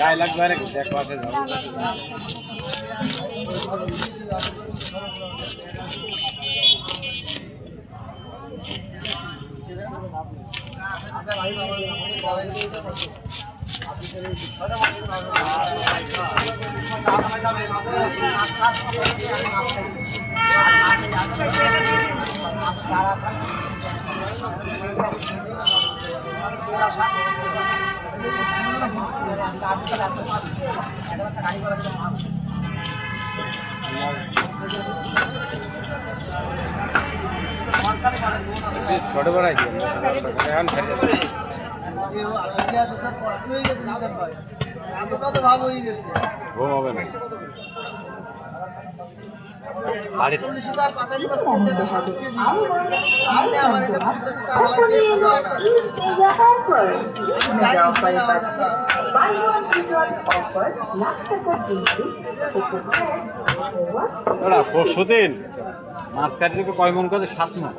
গায়ে লাগবে রে এক পাশে ছোট বড়াই এখন ঘুম হবে না পরশুদিন মাছ কাটি কয় মন করে 7 মন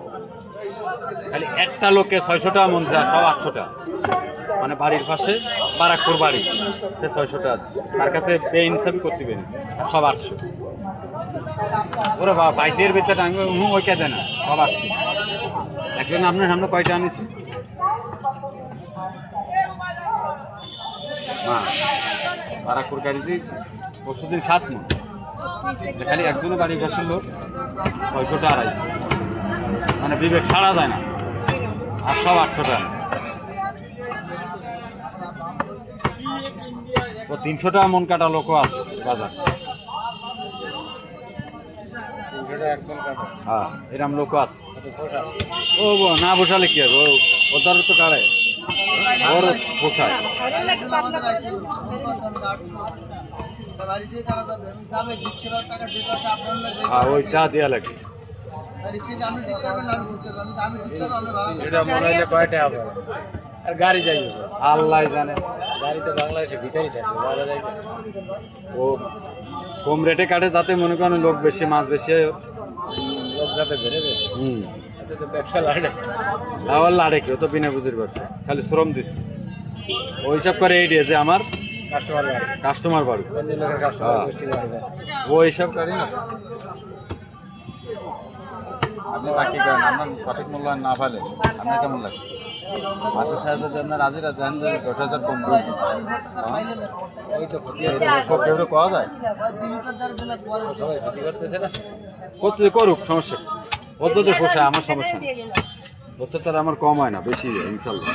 খালি একটা লোককে 600 টাকা মন যায় সব 800 টাকা মানে বাড়ির পাশে বারাকপুর বাড়ি সে 600 টাকা আছে তার কাছে বে ইনসাফ করতে পারি আর সব 800 ওরা বাবা 22-এর ভিতরে আমি ওই কে দেয় না সব 800 একজন আপনার সামনে কয়টা আনিছি বারাকপুর গাড়ি দিয়েছি পরশুদিন 7 মন খালি একজনের বাড়ি বসে লোক 600 টাকা আড়াইছে মানে বিবেক ছাড়া যায় না আর সব 800 টাকা ও 300 টাকা মন কাটা লোকও আছে বাজার হ্যাঁ এরকম লোকও আছে ও না বসালে কি হবে ওদের তো কাড়ে ওর পোষায় হ্যাঁ ওইটা দেওয়া লাগে আর গাড়ি যাই আল্লাহ জানে গাড়ি তো বাংলাদেশে ভিতরেই থাকে ও কম রেটে কাটে তাতে মনে করেন লোক বেশি মাছ বেশি লোক যাতে বেড়ে বেশি তো ব্যবসা লাড়ে আবার লাড়ে কেউ তো বিনা বুঝির ব্যবসা খালি শ্রম দিচ্ছে ওই হিসাব করে এই যে আমার কাস্টমার বাড়ি ও হিসাব করি না আপনি বাকি করেন আপনার সঠিক মূল্যায়ন না পালে আপনার কেমন লাগে 5,000 আপনার রাজিরা দেন 10,000 কম কেউ কওয়া যায় করতে করুক সমস্যা ওর যদি পোষায় আমার সমস্যা নেই ওর তার আমার কম হয় না বেশি ইনশাল্লাহ